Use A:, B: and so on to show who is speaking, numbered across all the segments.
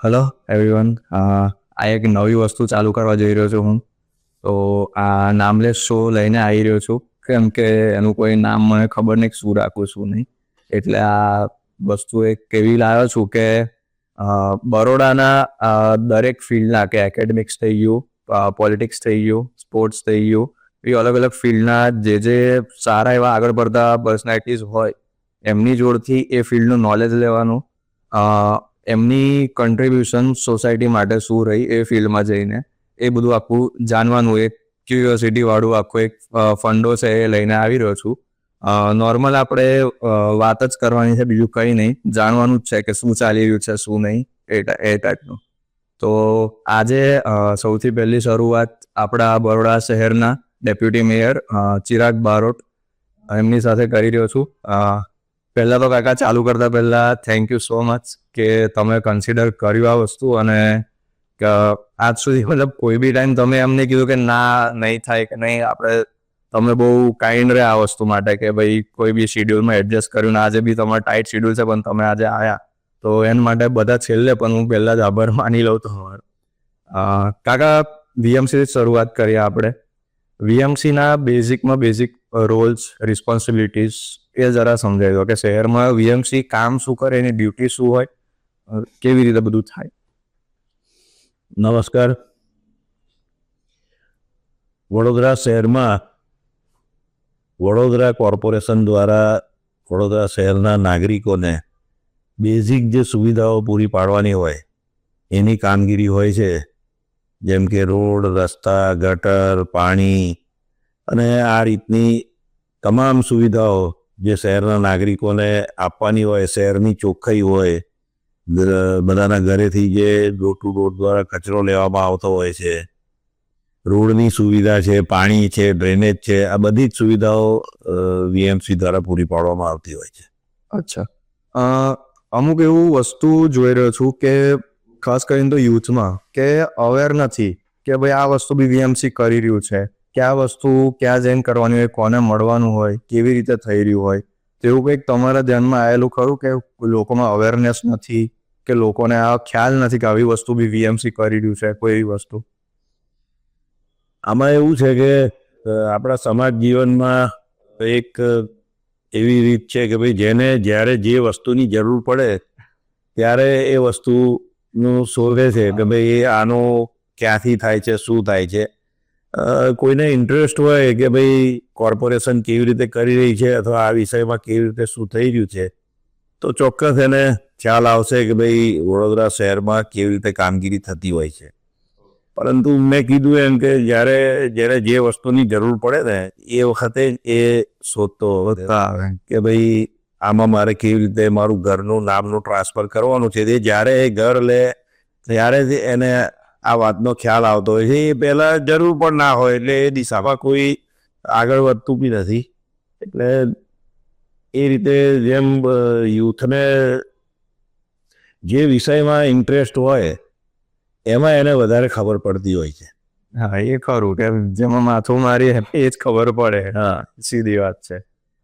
A: Hello everyone. આ એક નવી વસ્તુ ચાલુ કરવા જઈ રહ્યો છું હું. તો આ નામલેસ શો લઈને આવી રહ્યો છું, કેમ કે એનું કોઈ નામ મને ખબર નહીં શું રાખું શું નહીં. એટલે આ વસ્તુ એક એવી લાવ્યો છું કે બરોડાના દરેક ફિલ્ડના, કે એકેડેમિક્સ થઈ ગયું, પોલિટિક્સ થઈ ગયું, સ્પોર્ટ્સ થઈ ગયું, એ અલગ અલગ ફિલ્ડના જે સારા એવા આગળ પડતા પર્સનાલિટીઝ હોય એમની જોડથી એ ફિલ્ડનું નોલેજ લેવાનું, એમની કન્ટ્રીબ્યુશન સોસાયટી માટે શું રહી એ ફિલ્ડમાં જઈને એ બધું આખું જાણવાનું, એક ક્યુરિયોસિટી વાળું આખું એક ફંડો છે એ લઈને આવી રહ્યો છું. નોર્મલ આપણે વાત જ કરવાની છે, બીજું કંઈ નહીં, જાણવાનું જ છે કે શું ચાલી રહ્યું છે શું નહીં એ ટાઈપનું. તો આજે સૌથી પહેલી શરૂઆત આપણા બરોડા શહેરના ડેપ્યુટી મેયર ચિરાગ બારોટ એમની સાથે કરી રહ્યો છું. પહેલાં તો કાકા ચાલુ કરતા પહેલાં થેન્ક યુ સો મચ કે તમે કન્સિડર કર્યું આ વસ્તુ, અને આજ સુધી મતલબ કોઈ બી ટાઈમ તમે એમને કીધું કે ના નહીં થાય કે નહીં, આપણે તમે બહુ કાઇન્ડ રહે આ વસ્તુ માટે કે ભાઈ કોઈ બી શિડ્યુલમાં એડજસ્ટ કર્યું, ને આજે બી તમારે ટાઈટ શિડ્યુલ છે પણ તમે આજે આવ્યા, તો એના માટે બધા છેલ્લે પણ હું પહેલાં જ આભાર માની લઉં તમારો. કાકા, વીએમસીથી શરૂઆત કરીએ આપણે. વીએમસીના બેઝિકમાં બેઝિક રોલ્સ, રિસ્પોન્સિબિલિટીઝ એ જરા સમજાવી દો કે શહેરમાં વીએમસી કામ શું કરે, એની ડ્યુટી શું હોય, કેવી રીતે બધું થાય.
B: નમસ્કાર. વડોદરા શહેરમાં વડોદરા કોર્પોરેશન દ્વારા વડોદરા શહેરના નાગરિકોને બેઝિક જે સુવિધાઓ પૂરી પાડવાની હોય એની કામગીરી હોય છે, જેમ કે રોડ, રસ્તા, ગટર, પાણી અને આ રીતની તમામ સુવિધાઓ જે શહેરના નાગરિકોને આપવાની હોય, શહેરની ચોખ્ખાઈ હોય, બધાના ઘરેથી જે ડોર ટુ ડોર દ્વારા કચરો લેવામાં આવતો હોય છે, રોડની સુવિધા છે, પાણી છે, ડ્રેનેજ છે, આ બધી જ સુવિધાઓ વીએમસી દ્વારા પૂરી પાડવામાં આવતી હોય છે.
A: અચ્છા, અમુક એવું વસ્તુ જોઈ રહ્યો છું કે ખાસ કરીને તો યુથમાં કે અવેર નથી કે ભાઈ આ વસ્તુ બી વીએમસી કરી રહ્યું છે, કે આ વસ્તુ ક્યાં જઈને કરવાની હોય, કોને મળવાનું હોય, કેવી રીતે થઈ રહ્યું હોય. તો એવું કંઈક તમારા ધ્યાનમાં આવેલું ખરું કે લોકોમાં અવેરનેસ નથી, કે લોકોને આ ખ્યાલ નથી કે આવી વસ્તુ બી વીએમસી કરી રહ્યું છે, કોઈ એવી વસ્તુ?
B: આમાં એવું છે કે આપણા સમાજ જીવનમાં એક એવી રીત છે કે ભાઈ જેને જ્યારે જે વસ્તુની જરૂર પડે ત્યારે એ વસ્તુનું શોધે છે કે ભાઈ એ આનો ક્યાંથી થાય છે, શું થાય છે. કોઈને ઇન્ટરેસ્ટ હોય કે ભાઈ કોર્પોરેશન કેવી રીતે કરી રહી છે અથવા આ વિષયમાં કેવી રીતે શું થઈ રહ્યું છે, તો ચોક્કસ એને ખ્યાલ આવશે કે ભાઈ વડોદરા શહેરમાં કેવી રીતે કામગીરી થતી હોય છે. પરંતુ મેં કીધું એમ કે જ્યારે જે વસ્તુની જરૂર પડે ને એ વખતે એ શોધતો આવે કે ભાઈ આમાં મારે કેવી રીતે મારું ઘરનું નામનું ટ્રાન્સફર કરવાનું છે, તે જ્યારે એ ઘર લે ત્યારે જ એને આ વાતનો ખ્યાલ આવતો હોય છે. એ પહેલાં જરૂર પણ ના હોય, એટલે એ દિશામાં કોઈ આગળ વધતું બી નથી. એટલે એ રીતે જેમ યુથને જે વિષયમાં ઇન્ટરેસ્ટ હોય એમાં એને વધારે ખબર પડતી હોય છે.
A: હા, એ ખરું કે જેમાં માથું મારી એ જ ખબર પડે. હા, સીધી વાત છે.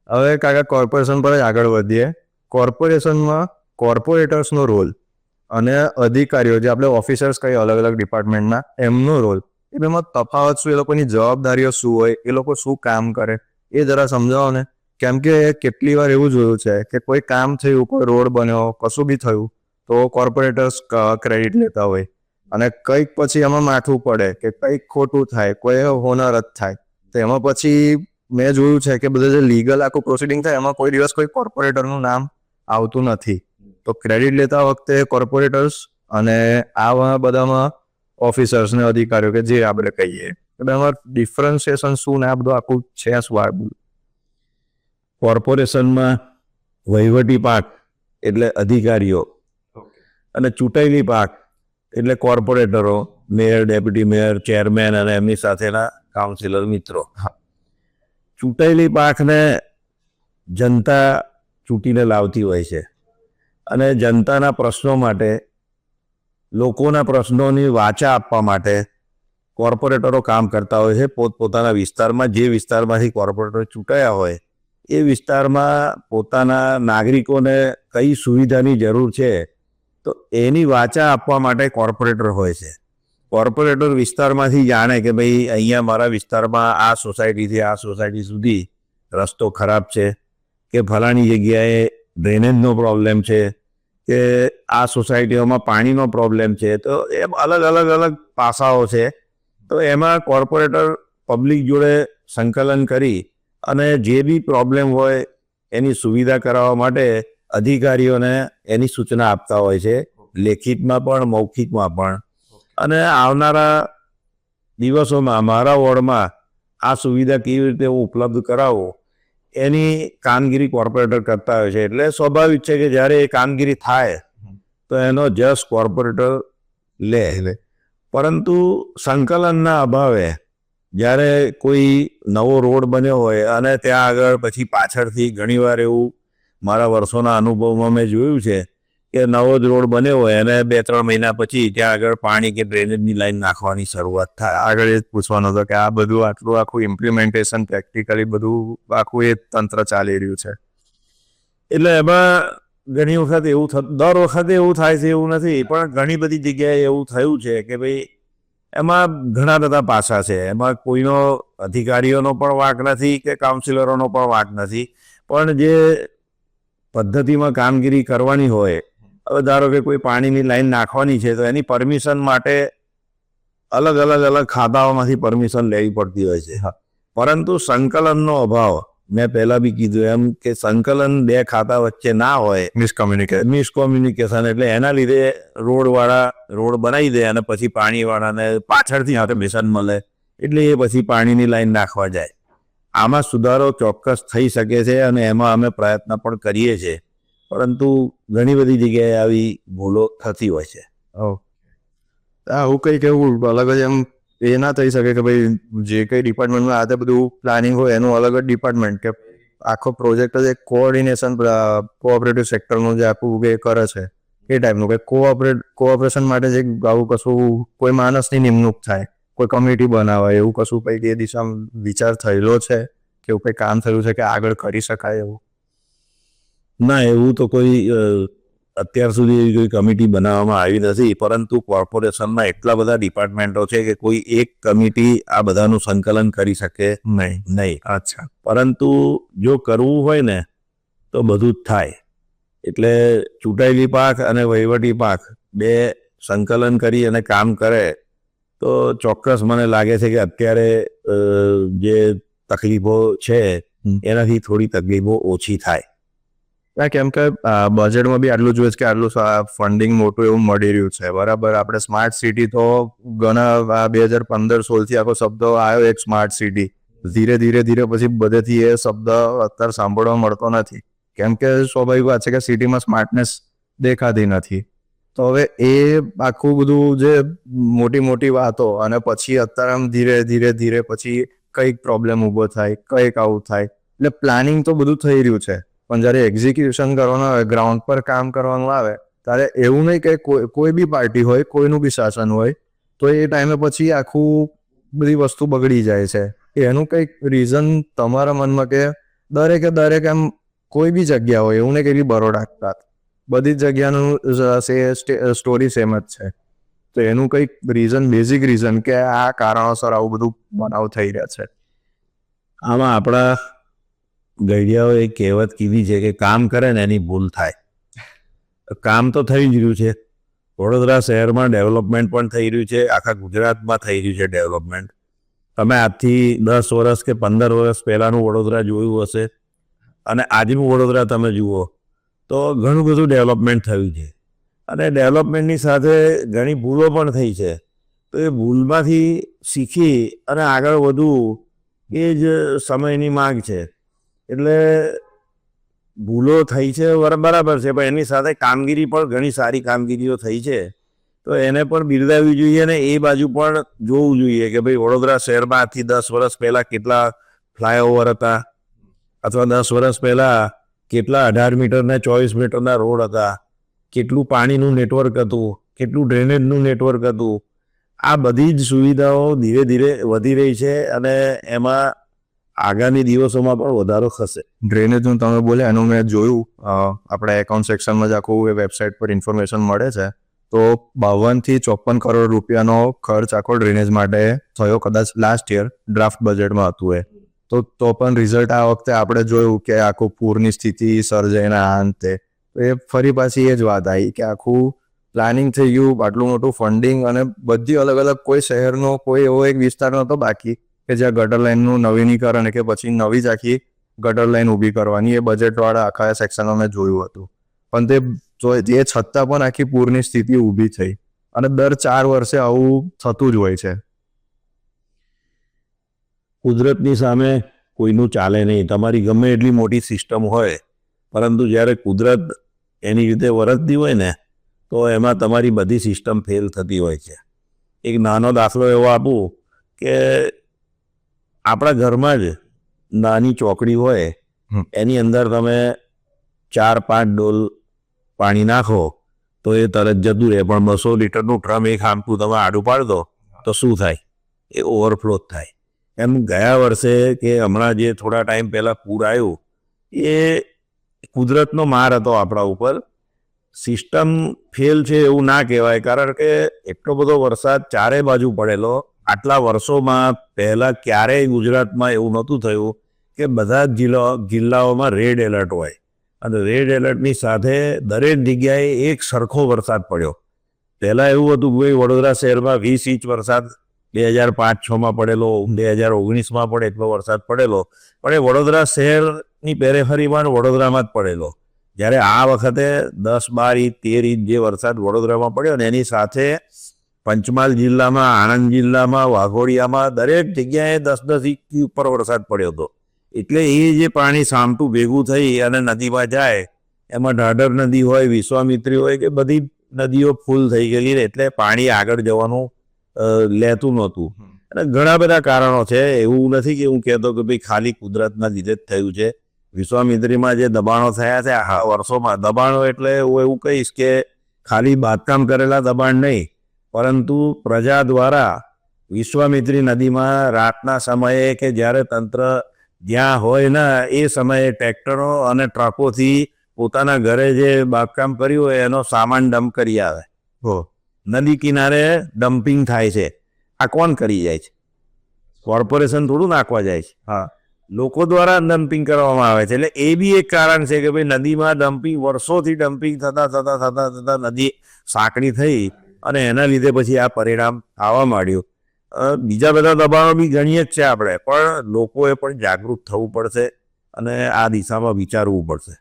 A: હવે કાકા કોર્પોરેશન પર જ આગળ વધીએ. કોર્પોરેશનમાં કોર્પોરેટર્સનો રોલ અને અધિકારીઓ, જે આપણે ઓફિસર્સ કહીએ અલગ અલગ ડિપાર્ટમેન્ટના, એમનો રોલ, એ બેમાં તફાવત શું, એ લોકોની જવાબદારીઓ શું હોય, એ લોકો શું કામ કરે, એ જરા સમજાવો ને. કેમ કે કેટલી વાર એવું જોયું છે કે કોઈ કામ થયું, કોઈ રોડ બન્યો, કશું બી થયું, તો કોર્પોરેટર્સ ક્રેડિટ લેતા હોય, અને કંઈક પછી એમાં માથું પડે કે કંઈક ખોટું થાય, કોઈ હોનારત થાય, તો એમાં પછી મેં જોયું છે કે બધા જે લીગલ આખું પ્રોસિડિંગ થાય એમાં કોઈ દિવસ કોઈ કોર્પોરેટરનું નામ આવતું નથી. તો ક્રેડિટ લેતા વખતે કોર્પોરેટર્સ અને આવા બધામાં ઓફિસર્સ ને અધિકારીઓ, કે જે આપણે કહીએ, એટલે એમાં ડિફરન્સિએશન શું ને આ બધું આખું છે શું?
B: કોર્પોરેશનમાં વહીવટી પાંખ એટલે અધિકારીઓ અને ચૂંટાયેલી પાંખ એટલે કોર્પોરેટરો, મેયર, ડેપ્યુટી મેયર, ચેરમેન અને એમની સાથેના કાઉન્સિલર મિત્રો. ચૂંટાયેલી પાંખને જનતા ચૂંટીને લાવતી હોય છે, અને જનતાના પ્રશ્નો માટે, લોકોના પ્રશ્નોની વાચા આપવા માટે કોર્પોરેટરો કામ કરતા હોય છે. પોતપોતાના વિસ્તારમાં, જે વિસ્તારમાંથી કોર્પોરેટરો ચૂંટાયા હોય એ વિસ્તારમાં પોતાના નાગરિકોને કઈ સુવિધાની જરૂર છે, તો તો એની વાચા આપવા માટે કોર્પોરેટર હોય છે. કોર્પોરેટર વિસ્તારમાંથી જાણે કે ભાઈ અહીંયા મારા વિસ્તારમાં આ સોસાયટીથી આ સોસાયટી સુધી રસ્તો ખરાબ છે, કે ફલાણી જગ્યાએ ડ્રેનેજનો પ્રોબ્લેમ છે, કે આ સોસાયટીઓમાં પાણીનો પ્રોબ્લેમ છે. તો એમ અલગ અલગ અલગ પાસાઓ છે. તો એમાં કોર્પોરેટર પબ્લિક જોડે સંકલન કરી અને જે બી પ્રોબ્લેમ હોય એની સુવિધા કરાવવા માટે અધિકારીઓને એની સૂચના આપતા હોય છે, લેખિતમાં પણ મૌખિકમાં પણ. અને આવનારા દિવસોમાં મારા વોર્ડમાં આ સુવિધા કેવી રીતે હું ઉપલબ્ધ કરાવું એની કામગીરી કોર્પોરેટર કરતા હોય છે. એટલે સ્વાભાવિક છે કે જ્યારે એ કામગીરી થાય તો એનો જસ કોર્પોરેટર લે. પરંતુ સંકલનના અભાવે જ્યારે કોઈ નવો રોડ બન્યો હોય અને ત્યાં આગળ પછી પાછળથી ઘણીવાર એવું મારા વર્ષોના અનુભવમાં મેં જોયું છે કે નવો જ રોડ બન્યો હોય અને 2-3 મહિના પછી ત્યાં આગળ પાણી કે ડ્રેનેજની લાઈન નાખવાની શરૂઆત થાય.
A: આગળ એ જ પૂછવાનો હતો કે આ બધું આખું ઇમ્પ્લિમેન્ટેશન પ્રેક્ટિકલી બધું આખું એ તંત્ર ચાલી રહ્યું છે.
B: એટલે એમાં ઘણી વખત દર વખતે એવું થાય છે એવું નથી, પણ ઘણી બધી જગ્યાએ એવું થયું છે કે ભાઈ એમાં ઘણા બધા પાસા છે. એમાં કોઈનો અધિકારીઓનો પણ વાંક નથી કે કાઉન્સિલરોનો પણ વાંક નથી, પણ જે પદ્ધતિમાં કામગીરી કરવાની હોય, હવે ધારો કે કોઈ પાણીની લાઈન નાખવાની છે તો એની પરમિશન માટે અલગ અલગ ખાતાઓમાંથી પરમિશન લેવી પડતી હોય છે. પરંતુ સંકલનનો અભાવ, મેં પહેલાં બી કીધું એમ કે સંકલન 2 ખાતા વચ્ચે ના હોય, મિસકોમ્યુનિકેશન, એટલે એના લીધે રોડવાળા રોડ બનાવી દે અને પછી પાણીવાળાને પાછળથી પરમિશન મળે એટલે એ પછી પાણીની લાઈન નાખવા જાય. આમાં સુધારો ચોક્કસ થઈ શકે છે અને એમાં અમે પ્રયત્ન પણ કરીએ છીએ, પરંતુ ઘણી બધી જગ્યાએ આવી ભૂલો થતી હોય છે.
A: આવું કંઈક એવું અલગ જ એમ એ ના થઈ શકે કે ભાઈ જે કંઈ ડિપાર્ટમેન્ટમાં આ બધું પ્લાનિંગ હોય એનું અલગ જ ડિપાર્ટમેન્ટ કે આખો પ્રોજેક્ટ જ એક કોઓર્ડિનેશન કોઓપરેટિવ સેક્ટરનું જે આખું એ કરે છે એ ટાઈપનું કે કોઓપરેશન માટે જે આવું કશું કોઈ માણસની નિમણૂક થાય, કોઈ કમિટી બનાવાય, એવું કશું કંઈક એ દિશામાં વિચાર થયેલો છે કે એવું કંઈ કામ થયું છે કે આગળ કરી શકાય એવું?
B: ના, એવું તો કોઈ અત્યાર સુધી એવી કોઈ કમિટી બનાવવામાં આવી નથી, પરંતુ કોર્પોરેશનમાં એટલા બધા ડિપાર્ટમેન્ટો છે કે કોઈ એક કમિટી આ બધાનું સંકલન કરી શકે નહીં.
A: અચ્છા.
B: પરંતુ જો કરવું હોય ને તો બધું જ થાય. એટલે ચૂંટાયેલી પાંખ અને વહીવટી પાંખ 2 સંકલન કરી અને કામ કરે તો ચોક્કસ મને લાગે છે કે અત્યારે જે તકલીફો છે એનાથી થોડી તકલીફો ઓછી થાય.
A: કેમ કે બજેટમાં બી આટલું જોઈએ છે કે આટલું ફંડિંગ મોટું એવું મળી રહ્યું છે, બરાબર. આપણે સ્માર્ટ સિટી તો ઘણા 2015-16થી આખો શબ્દ આવ્યો એક સ્માર્ટ સિટી. ધીરે ધીરે પછી બધેથી એ શબ્દ અત્યારે સાંભળવા મળતો નથી, કેમ કે સ્વાભાવિક વાત છે કે સિટીમાં સ્માર્ટનેસ દેખાતી નથી. તો હવે એ આખું બધું જે મોટી વાતો અને પછી અત્યારે આમ ધીરે પછી કંઈક પ્રોબ્લેમ ઊભો થાય, કંઈક આવું થાય. એટલે પ્લાનિંગ તો બધું થઈ રહ્યું છે, પણ જ્યારે એક્ઝિક્યુશન કરવાનું આવે, ગ્રાઉન્ડ પર કામ કરવાનું આવે, ત્યારે એવું નહીં કે કોઈ બી પાર્ટી હોય, કોઈનું બી શાસન હોય, તો એ ટાઈમે પછી આખું બધી વસ્તુ બગડી જાય છે. એનું કંઈક રીઝન તમારા મનમાં કે દરેક એમ કોઈ બી જગ્યા હોય, એવું નહીં કે બરોડા બધી જ જગ્યાનું સ્ટોરી સેમ જ છે. તો એનું કંઈક રીઝન, બેઝિક રીઝન કે આ કારણોસર આવું બધું બનાવ થઈ રહ્યા છે.
B: આમાં આપણા ગઈડિયાઓ એક કહેવત કીધી છે કે કામ કરે ને એની ભૂલ થાય. કામ તો થઈ જ રહ્યું છે. વડોદરા શહેરમાં ડેવલપમેન્ટ પણ થઈ રહ્યું છે, આખા ગુજરાતમાં થઈ રહ્યું છે ડેવલપમેન્ટ. તમે આજથી 10 વર્ષ કે 15 વર્ષ પહેલાંનું વડોદરા જોયું હશે અને આજનું વડોદરા તમે જુઓ તો ઘણું બધું ડેવલપમેન્ટ થયું છે અને ડેવલપમેન્ટની સાથે ઘણી ભૂલો પણ થઈ છે. તો એ ભૂલમાંથી શીખી અને આગળ વધવું એ જ સમયની માંગ છે. એટલે ભૂલો થઈ છે બરાબર છે, પણ એની સાથે કામગીરી પણ ઘણી સારી કામગીરીઓ થઈ છે, તો એને પણ બિરદાવવી જોઈએ ને એ બાજુ પણ જોવું જોઈએ કે ભાઈ વડોદરા શહેરમાં આજથી 10 વર્ષ પહેલાં કેટલા ફ્લાયઓવર હતા, અથવા 10 વર્ષ પહેલાં કેટલા 18 મીટર ને 24 મીટરના રોડ હતા, કેટલું પાણીનું નેટવર્ક હતું, કેટલું ડ્રેનેજનું નેટવર્ક હતું. આ બધી જ સુવિધાઓ ધીરે ધીરે વધી રહી છે અને એમાં આગામી દિવસોમાં પણ વધારો થશે.
A: ડ્રેનેજનું તમે બોલ્યા એનું મેં જોયું, આપણે એકાઉન્ટ સેક્શનમાં જ આખું એ વેબસાઇટ પર ઇન્ફોર્મેશન મળે છે. તો 52 થી 54 કરોડ રૂપિયાનો ખર્ચ આખો ડ્રેનેજ માટે થયો, કદાચ લાસ્ટ યર ડ્રાફ્ટ બજેટમાં હતું એ. તો પણ રિઝલ્ટ આ વખતે આપણે જોયું કે આખું પૂરની સ્થિતિ સર્જાઈના આ અંતે એ ફરી પાછી એ જ વાત આવી કે આખું પ્લાનિંગ થઈ ગયું, આટલું મોટું ફંડિંગ, અને બધી અલગ અલગ, કોઈ શહેરનો કોઈ એવો એક વિસ્તાર નહોતો બાકી કે જ્યાં ગટર લાઇનનું નવીનીકરણ કે પછી નવી જ આખી ગટર લાઇન ઊભી કરવાની. એ બજેટવાળા આખા સેક્શનમાં મેં જોયું હતું. પણ એ છતાં પણ આખી પૂરની સ્થિતિ ઊભી થઈ, અને દર 4 વર્ષે આવું થતું જ હોય છે.
B: કુદરતની સામે કોઈનું ચાલે નહીં. તમારી ગમે એટલી મોટી સિસ્ટમ હોય, પરંતુ જ્યારે કુદરત એની રીતે વર્તતી હોય ને, તો એમાં તમારી બધી સિસ્ટમ ફેલ થતી હોય છે. એક નાનો દાખલો એવો આપું કે આપણા ઘરમાં જ નાની ચોકડી હોય, એની અંદર તમે 4-5 ડોલ પાણી નાખો તો એ તરત જતું રહે. પણ 200 લીટરનું ડ્રમ એક આમતું તમે આડું પાડ દો તો શું થાય? એ ઓવરફ્લો જ થાય. એમ ગયા વર્ષે કે હમણાં જે થોડા ટાઈમ પહેલાં પૂર આવ્યું, એ કુદરતનો માર હતો આપણા ઉપર. સિસ્ટમ ફેલ છે એવું ના કહેવાય, કારણ કે એટલો બધો વરસાદ ચારે બાજુ પડેલો. આટલા વર્ષોમાં પહેલાં ક્યારેય ગુજરાતમાં એવું નહોતું થયું કે બધા જ જિલ્લાઓમાં રેડ એલર્ટ હોય, અને રેડ એલર્ટની સાથે દરેક જગ્યાએ એક સરખો વરસાદ પડ્યો. પહેલાં એવું હતું કે વડોદરા શહેરમાં 20 ઇંચ વરસાદ 2005-06માં પડેલો, 2019માં પણ એટલો વરસાદ પડેલો, પણ એ વડોદરા શહેરની પેરેફરીમાં વડોદરામાં જ પડેલો. જ્યારે આ વખતે 10-12 ઇંચ 13 ઇંચ જે વરસાદ વડોદરામાં પડ્યો ને, એની સાથે પંચમહાલ જિલ્લામાં, આણંદ જિલ્લામાં, વાઘોડિયામાં દરેક જગ્યાએ 10-10 ઇંચથી ઉપર વરસાદ પડ્યો હતો. એટલે એ જે પાણી સામટું ભેગું થઈ અને નદીમાં જાય, એમાં ઢાઢર નદી હોય, વિશ્વામિત્રી હોય, કે બધી નદીઓ ફૂલ થઈ ગયેલી, એટલે પાણી આગળ જવાનું લેતું નહોતું. અને ઘણા બધા કારણો છે. એવું નથી કે હું કહેતો કે ભાઈ ખાલી કુદરતના લીધે જ થયું છે. વિશ્વામિત્રીમાં જે દબાણો થયા છે વર્ષોમાં, દબાણો એટલે હું એવું કહીશ કે ખાલી બાંધકામ કરેલા દબાણ નહીં, પરંતુ પ્રજા દ્વારા વિશ્વામિત્રી નદીમાં રાતના સમયે કે જ્યારે તંત્ર જ્યાં હોય ને એ સમયે ટ્રેક્ટરો અને ટ્રકોથી પોતાના ઘરે જે બાંધકામ કર્યું હોય એનો સામાન ડમ્પ કરી આવે. નદી કિનારે ડમ્પિંગ થાય છે. આ કોણ કરી જાય છે? કોર્પોરેશન થોડું નાખવા જાય છે.
A: હા,
B: લોકો દ્વારા ડમ્પિંગ કરવામાં આવે છે. એટલે એ બી એક કારણ છે કે ભાઈ નદીમાં ડમ્પિંગ, વર્ષોથી ડમ્પિંગ થતાં નદી સાંકડી થઈ, અને એના લીધે પછી આ પરિણામ આવવા માંડ્યું. બીજા બધા દબાણો બી ગણીએ જ છે આપણે, પણ લોકોએ પણ જાગૃત થવું પડશે અને આ દિશામાં વિચારવું પડશે.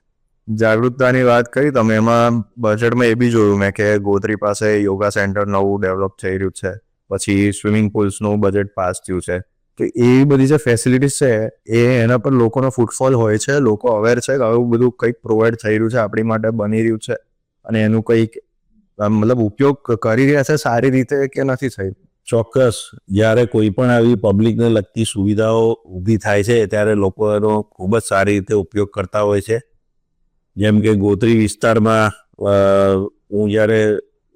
A: જાગૃતતાની વાત કરી તમે, એમાં બજેટમાં એ બી જોયું મેં કે ગોત્રી પાસે યોગા સેન્ટર નવું ડેવલપ થઈ રહ્યું છે, પછી સ્વિમિંગ પુલ્સનું બજેટ પાસ થયું છે. તો એ બધી જે ફેસિલિટીઝ છે એ એના પર લોકોનો ફૂટફોલ હોય છે, લોકો અવેર છે કે આવું બધું કંઈક પ્રોવાઈડ થઈ રહ્યું છે, આપણી માટે બની રહ્યું છે, અને એનું કંઈક મતલબ ઉપયોગ કરી રહ્યા છે સારી રીતે કે નથી થઈ.
B: ચોક્કસ. જ્યારે કોઈ પણ આવી પબ્લિકને લગતી સુવિધાઓ ઊભી થાય છે ત્યારે લોકો એનો ખૂબ જ સારી રીતે ઉપયોગ કરતા હોય છે. જેમ કે ગોત્રી વિસ્તારમાં હું જ્યારે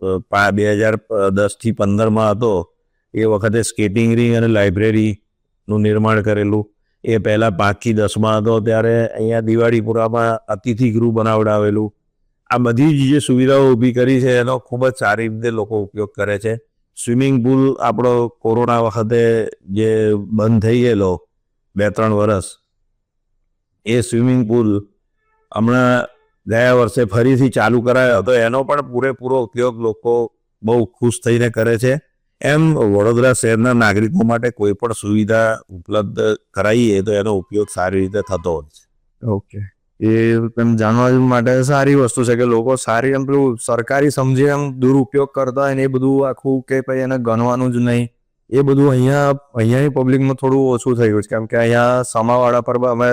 B: 2010થી 15માં હતો, એ વખતે સ્કેટિંગ રિંગ અને લાઇબ્રેરીનું નિર્માણ કરેલું. એ પહેલાં 5થી 10માં હતો ત્યારે અહીંયા દિવાળીપુરામાં અતિથિ ગૃહ બનાવડાવેલું. આ બધી જ જે સુવિધાઓ ઊભી કરી છે એનો ખૂબ જ સારી રીતે લોકો ઉપયોગ કરે છે. સ્વિમિંગ પુલ આપણો કોરોના વખતે જે બંધ થઈ ગયેલો 2-3 વર્ષ, એ સ્વિમિંગ પુલ હમણાં ગયા વર્ષે ફરીથી ચાલુ કરાયો હતો. એનો પણ પૂરેપૂરો ઉપયોગ લોકો બહુ ખુશ થઈને કરે છે. એમ વડોદરા શહેરના નાગરિકો માટે કોઈ પણ સુવિધા ઉપલબ્ધ કરાવીએ તો એનો ઉપયોગ સારી રીતે થતો હોય છે.
A: ઓકે, એ એમ જાણવા માટે સારી વસ્તુ છે કે લોકો સારી એમ પેલું સરકારી સમજી એમ દુરુપયોગ કરતા હોય ને એ બધું આખું કે ભાઈ એને ગણવાનું જ નહીં, એ બધું અહીંયાની પબ્લિકમાં થોડું ઓછું થઈ ગયું છે. કેમ કે અહીંયા સમાવાળા પર અમે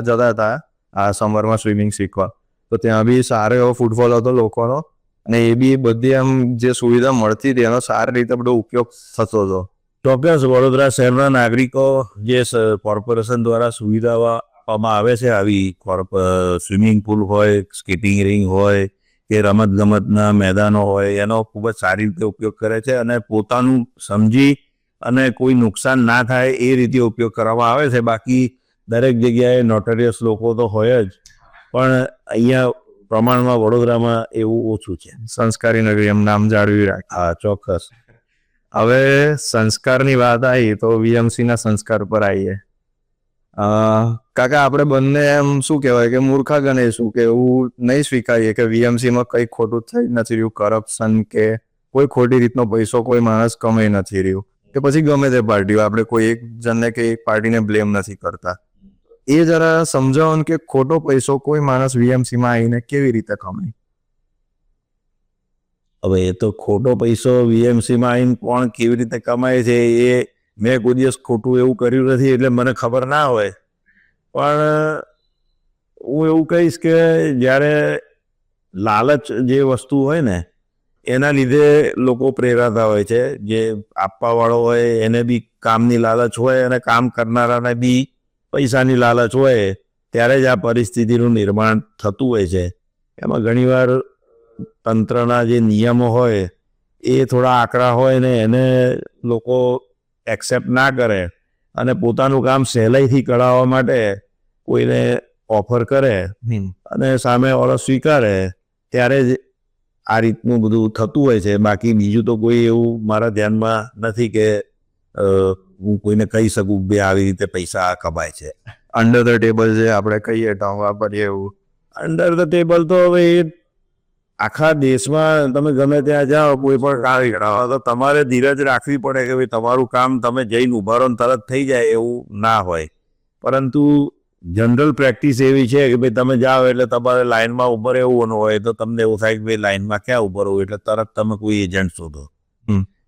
A: જતા હતા આ સમરમાં સ્વિમિંગ શીખવા, તો ત્યાં બી સારો એવો ફૂટફોલ હતો લોકોનો, અને એ બી બધી આમ જે સુવિધા મળતી હતી એનો સારી રીતે બધો ઉપયોગ થતો હતો.
B: ચોક્કસ. વડોદરા શહેરના નાગરિકો જે કોર્પોરેશન દ્વારા સુવિધાઓ આપવામાં આવે છે, આવી સ્વિમિંગ પુલ હોય, સ્કેટિંગ રિંગ હોય કે રમતગમતના મેદાનો હોય, એનો ખૂબ જ સારી રીતે ઉપયોગ કરે છે અને પોતાનું સમજી અને કોઈ નુકસાન ના થાય એ રીતે ઉપયોગ કરવામાં આવે છે. બાકી દરેક જગ્યાએ નોટરિયસ લોકો તો હોય જ, પણ અહીંયા પ્રમાણમાં વડોદરામાં એવું ઓછું છે.
A: સંસ્કારી નગરી એમ નામ જાળવી રાખે.
B: હા, ચોક્કસ.
A: હવે સંસ્કારની વાત આવી તો વીએમસી ના સંસ્કાર પર આવીએ. કાકા આપણે બંને એમ શું કહેવાય કે મૂર્ખા ગણીશું કે એવું નહીં સ્વીકારીએ કે વીએમસીમાં કંઈ ખોટું થઈ નથી રહ્યું, કરપ્શન કે કોઈ ખોટી રીતનો પૈસો કોઈ માણસ કમાઈ નથી રહ્યું, કે પછી ગમે તે પાર્ટીઓ, આપણે કોઈ એક જણને કે એક પાર્ટીને બ્લેમ નથી કરતા. એ જરા સમજાવો કે ખોટો પૈસો કોઈ માણસ વીએમસીમાં આવીને કેવી રીતે કમાય?
B: હવે એ તો ખોટો પૈસો વીએમસીમાં આવીને કોણ કેવી રીતે કમાય છે એ મેં કોઈ દિવસ ખોટું એવું કર્યું નથી, એટલે મને ખબર ના હોય. પણ હું એવું કહીશ કે જ્યારે લાલચ જે વસ્તુ હોય ને એના લીધે લોકો પ્રેરાતા હોય છે. જે આપવાવાળો હોય એને બી કામની લાલચ હોય અને કામ કરનારાને બી પૈસાની લાલચ હોય, ત્યારે જ આ પરિસ્થિતિનું નિર્માણ થતું હોય છે. એમાં ઘણીવાર તંત્રના જે નિયમો હોય એ થોડા આકરા હોય ને એને લોકો એક્સેપ્ટ ના કરે અને પોતાનું કામ સહેલાઈથી કરાવવા માટે કોઈને ઓફર કરે અને સામેવાળો સ્વીકારે, ત્યારે જ આ રીતનું બધું થતું હોય છે. બાકી બીજું તો કોઈ એવું મારા ધ્યાનમાં નથી કે હું કોઈને કહી શકું કે આવી રીતે પૈસા કમાય છે.
A: અંડર ધ ટેબલ જે આપણે કહીએ તો વાપરીએ એવું.
B: અંડર ધ ટેબલ તો હવે એ આખા દેશમાં તમે ગમે ત્યાં જાઓ કોઈ પણ કામ કરાવો તો તમારે ધીરજ રાખવી પડે કે ભાઈ તમારું કામ તમે જઈને ઉભા રહો ને તરત થઈ જાય એવું ના હોય. પરંતુ જનરલ પ્રેક્ટિસ એવી છે કે ભાઈ તમે જાઓ એટલે તમારે લાઇનમાં ઉભા રહેવું હોય તો તમને એવું થાય કે ભાઈ લાઇનમાં ક્યાં ઉભા રહું, એટલે તરત તમે કોઈ એજન્ટ શોધો.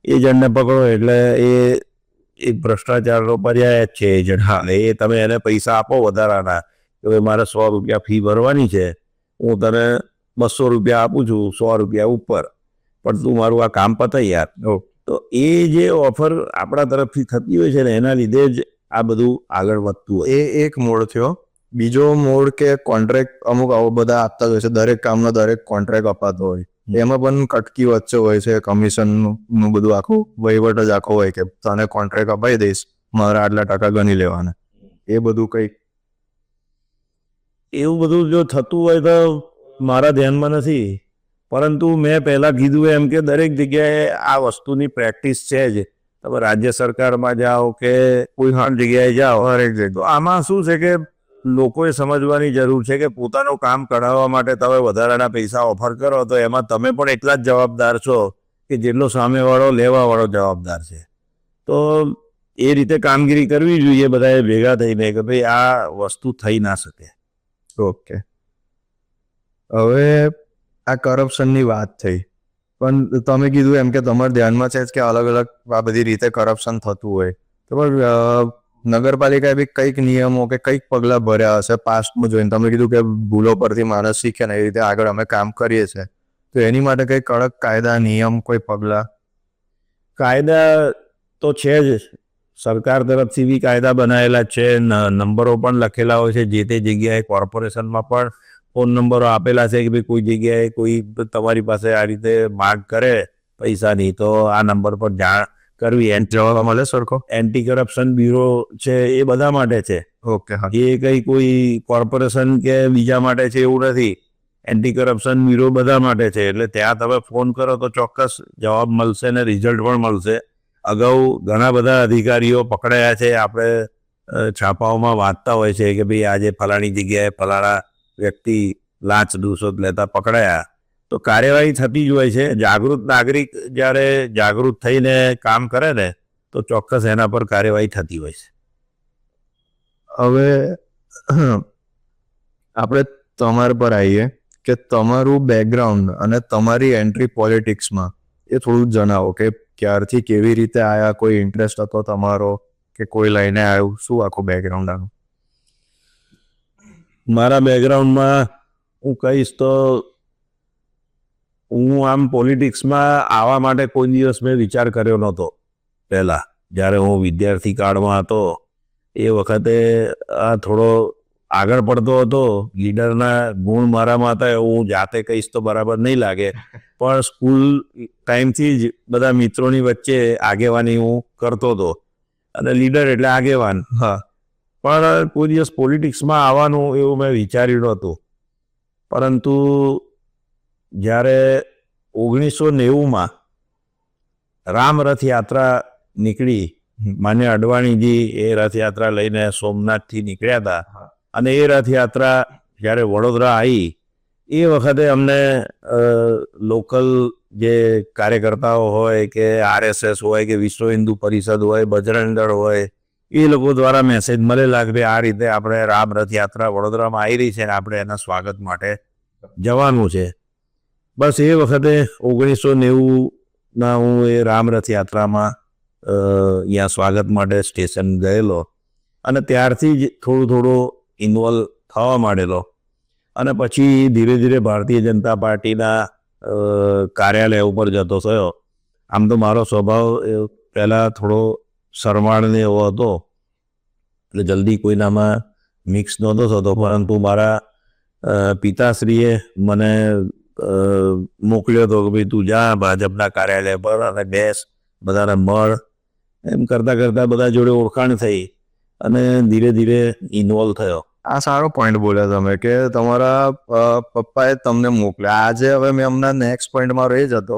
B: એજન્ટને પકડો એટલે એ એક ભ્રષ્ટાચારનો પર્યાય જ છે એજન્ટ. હા, એ તમે એને પૈસા આપો વધારાના કે ભાઈ મારે 100 રૂપિયા ફી ભરવાની છે, હું તને 200 રૂપિયા આપું છું, 100 રૂપિયા ઉપર, પણ તું મારું આ કામ પતાય યાર. તો એ જે ઓફર આપણા તરફથી થતી હોય છે ને એના લીધે જ આ બધું આગળ વધતું હોય.
A: એ એક મોડ થયો. બીજો મોડ કે કોન્ટ્રાક્ટ અમુક આવો બધા આપતા જ હોય છે, દરેક કામનો દરેક કોન્ટ્રાક્ટ અપાતો હોય, એમાં પણ કટકી વચ્ચે હોય છે, કમિશનનું બધું આખું વહીવટ જ આખો હોય કે તને કોન્ટ્રાક્ટ અપાઈ દઈશ, મારા આટલા ટકા ગણી લેવાના. એ બધું કંઈક
B: એવું બધું જો થતું હોય તો મારા ધ્યાનમાં નથી, પરંતુ મેં પહેલાં કીધું એમ કે દરેક જગ્યાએ આ વસ્તુની પ્રેક્ટિસ છે જ. તમે રાજ્ય સરકારમાં જાઓ કે કોઈ પણ જગ્યાએ જાઓ, હરેક જગ્યાએ તો આમાં શું છે કે લોકોએ સમજવાની જરૂર છે કે પોતાનું કામ કરાવવા માટે તમે વધારાના પૈસા ઓફર કરો તો એમાં તમે પણ એટલા જ જવાબદાર છો કે જેટલો સામેવાળો લેવાવાળો જવાબદાર છે. તો એ રીતે કામગીરી કરવી જોઈએ બધાએ ભેગા થઈને કે ભાઈ આ વસ્તુ થઈ ના શકે.
A: ઓકે. હવે આ કરપ્શનની વાત થઈ, પણ તમે કીધું એમ કે તમારા ધ્યાનમાં છે કે અલગ અલગ આ બધી રીતે કરપ્શન થતું હોય, તો પણ નગરપાલિકાએ બી કંઈક નિયમો કે કંઈક પગલાં ભર્યા હશે પાસ્ટમાં જોઈને. તમે કીધું કે ભૂલો પરથી માણસ શીખે ને એ રીતે આગળ અમે કામ કરીએ છીએ, તો એની માટે કંઈ કડક કાયદા નિયમ કોઈ પગલાં?
B: કાયદા તો છે જ, સરકાર તરફથી બી કાયદા બનાવેલા છે, નંબરો પણ લખેલા હોય છે. જે તે જગ્યાએ કોર્પોરેશનમાં પણ ફોન નંબરો આપેલા છે કે ભાઈ કોઈ જગ્યાએ કોઈ તમારી પાસે આ રીતે માગ કરે પૈસાની તો આ નંબર પર જાણ કરવી.
A: જવાબ મળે સરખો?
B: એન્ટી કરપ્શન બ્યુરો છે એ બધા માટે છે.
A: ઓકે. હા.
B: એ કંઈ કોઈ કોર્પોરેશન કે બીજા માટે છે એવું નથી. એન્ટી કરપ્શન બ્યુરો બધા માટે છે. એટલે ત્યાં તમે ફોન કરો તો ચોક્કસ જવાબ મળશે ને રિઝલ્ટ પણ મળશે. અગાઉ ઘણા બધા અધિકારીઓ પકડાયા છે, આપણે છાપાઓમાં વાંચતા હોય છે કે ભાઈ આજે ફલાણી જગ્યાએ ફલાણા વ્યક્તિ લાંચ રૂશ્વત લેતા પકડાયા. તો કાર્યવાહી થતી જ હોય છે. જાગૃત નાગરિક જ્યારે જાગૃત થઈને કામ કરે ને તો ચોક્કસ એના પર કાર્યવાહી થતી હોય છે.
A: હવે આપણે તમારા પર આવીએ કે તમારું બેકગ્રાઉન્ડ અને તમારી એન્ટ્રી પોલિટિક્સમાં એ થોડું જણાવો કે ક્યારથી કેવી રીતે આવ્યા, કોઈ ઇન્ટરેસ્ટ હતો તમારો કે કોઈ લઈને આવ્યું, શું આખું બેકગ્રાઉન્ડ આનું?
B: મારા બેકગ્રાઉન્ડમાં હું કહીશ તો હું આમ પોલિટિક્સમાં આવવા માટે કોઈ દિવસ મેં વિચાર કર્યો નહોતો. પહેલાં જ્યારે હું વિદ્યાર્થી કાળમાં હતો એ વખતે આ થોડો આગળ પડતો હતો, લીડરના ગુણ મારામાં હતા એવું હું જાતે કહીશ તો બરાબર નહીં લાગે, પણ સ્કૂલ ટાઈમથી જ બધા મિત્રોની વચ્ચે આગેવાની હું કરતો હતો, અને લીડર એટલે આગેવાન.
A: હા.
B: પણ કોઈ દિવસ પોલિટિક્સમાં આવવાનું એવું મેં વિચાર્યું નહોતું. પરંતુ જ્યારે 1990માં રામ રથયાત્રા નીકળી, માન્ય અડવાણીજી એ રથયાત્રા લઈને સોમનાથથી નીકળ્યા હતા, અને એ રથયાત્રા જ્યારે વડોદરા આવી એ વખતે અમને લોકલ જે કાર્યકર્તાઓ હોય કે RSS હોય કે વિશ્વ હિન્દુ પરિષદ હોય, બજરંગ દળ હોય, એ લોકો દ્વારા મેસેજ મળેલા કે આ રીતે આપણે રામ રથયાત્રા વડોદરામાં આવી રહી છે અને આપણે એના સ્વાગત માટે જવાનું છે. બસ એ વખતે 1990ના હું એ રામ રથયાત્રામાં અહીંયા સ્વાગત માટે સ્ટેશન ગયેલો, અને ત્યારથી જ થોડો ઇન્વોલ્વ થવા માંડેલો. અને પછી ધીરે ધીરે ભારતીય જનતા પાર્ટીના કાર્યાલય ઉપર જતો થયો. આમ તો મારો સ્વભાવ પહેલાં થોડો શરમાળને એવો હતો, એટલે જલ્દી કોઈનામાં મિક્સ નહોતો થતો, પરંતુ મારા પિતાશ્રીએ મને મોકલ્યો હતો કે ભાઈ તું જા ભાજપના કાર્યાલય પર અને બેસ, બધાને મળ. એમ કરતાં કરતાં બધા જોડે ઓળખાણ થઈ અને ધીરે ધીરે ઇન્વોલ્વ થયો.
A: આ સારો પોઈન્ટ બોલ્યા તમે કે તમારા પપ્પાએ તમને મોકલ્યા. આજે હવે મેં હમણાં નેક્સ્ટ પોઈન્ટ મારો એ જ હતો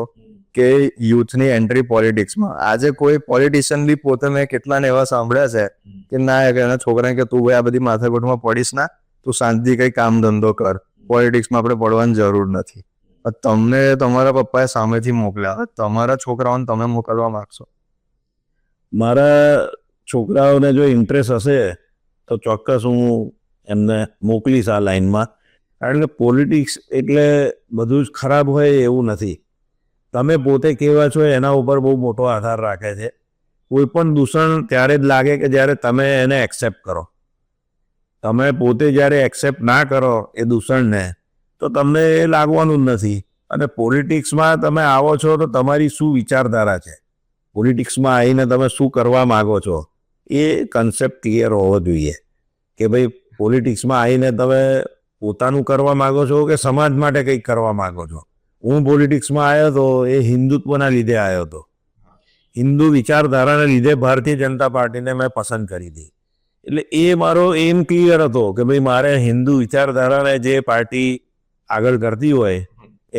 A: કે યુથની એન્ટ્રી પોલિટિક્સમાં. આજે કોઈ પોલિટિશિયન બી પોતે મેં કેટલાને એવા સાંભળ્યા છે કે ના એના છોકરાને કે તું ભાઈ આ બધી માથાકૂટમાં પડીશ ના, તું શાંતિ કંઈ કામ ધંધો કર, પોલિટિક્સમાં આપણે પડવાની જરૂર નથી. તમને તમારા પપ્પાએ સામેથી મોકલ્યા, તમારા છોકરાઓને તમે મોકલવા માગશો?
B: મારા છોકરાઓને જો ઇન્ટરેસ્ટ હશે તો ચોક્કસ હું એમને મોકલીશ આ લાઈનમાં. કારણ કે પોલિટિક્સ એટલે બધું જ ખરાબ હોય એવું નથી. તમે પોતે કેવા છો એના ઉપર બહુ મોટો આધાર રાખે છે. કોઈ પણ દૂષણ ત્યારે જ લાગે કે જ્યારે તમે એને એક્સેપ્ટ કરો. તમે પોતે જ્યારે એક્સેપ્ટ ના કરો એ દૂષણને તો તમને એ લાગવાનું જ નથી. અને પોલિટિક્સમાં તમે આવો છો તો તમારી શું વિચારધારા છે, પોલિટિક્સમાં આવીને તમે શું કરવા માગો છો, એ કન્સેપ્ટ ક્લિયર હોવો જોઈએ. કે ભાઈ પોલિટિક્સમાં આવીને તમે પોતાનું કરવા માગો છો કે સમાજ માટે કંઈક કરવા માગો છો. હું પોલિટિક્સમાં આવ્યો હતો એ હિન્દુત્વના લીધે આવ્યો હતો. હિન્દુ વિચારધારાના લીધે ભારતીય જનતા પાર્ટીને મેં પસંદ કરી હતી. એટલે એ મારો એમ ક્લિયર હતો કે ભાઈ મારે હિન્દુ વિચારધારાને જે પાર્ટી આગળ કરતી હોય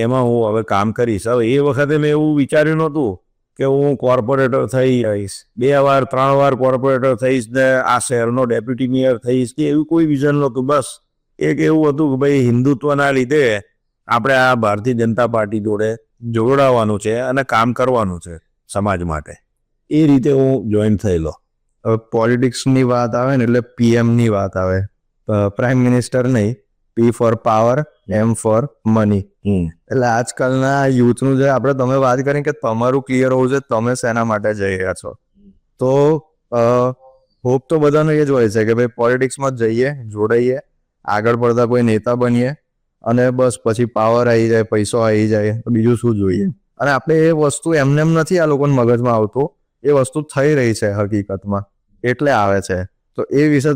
B: એમાં હું હવે કામ કરીશ. હવે એ વખતે મેં એવું વિચાર્યું નહોતું કે હું કોર્પોરેટર થઈ જઈશ, 2 વાર 3 વાર કોર્પોરેટર થઈશ ને આ શહેરનો ડેપ્યુટી મેયર થઈશ, કે એવું કોઈ વિઝન નહોતું. બસ એક એવું હતું કે ભાઈ હિન્દુત્વના લીધે આપણે આ ભારતીય જનતા પાર્ટી જોડે જોડાવાનું છે અને કામ કરવાનું છે સમાજ માટે. એ રીતે હું જોઈન થયેલો.
A: હવે પોલિટિક્સની વાત આવે ને એટલે PMની વાત આવે, પ્રાઇમ મિનિસ્ટર નહીં, P for power, M for money. એટલે આજકાલના યુથનું જે આપણે તમે વાત કરી કે તમારું ક્લિયર હોવું છે તમે શેના માટે જઈ રહ્યા છો, તો હોપ તો બધાનો એ જ હોય છે કે ભાઈ પોલિટિક્સમાં જઈએ, જોડાઈએ, આગળ પડતા કોઈ નેતા બનીએ અને બસ પછી પાવર આવી જાય, પૈસો આવી જાય, બીજું શું જોઈએ. અને આપણે એ વસ્તુ એમને એમ નથી આ લોકોને મગજમાં આવતું, એ વસ્તુ થઈ રહી છે હકીકતમાં, એટલે આવે છે. તો એ વિશે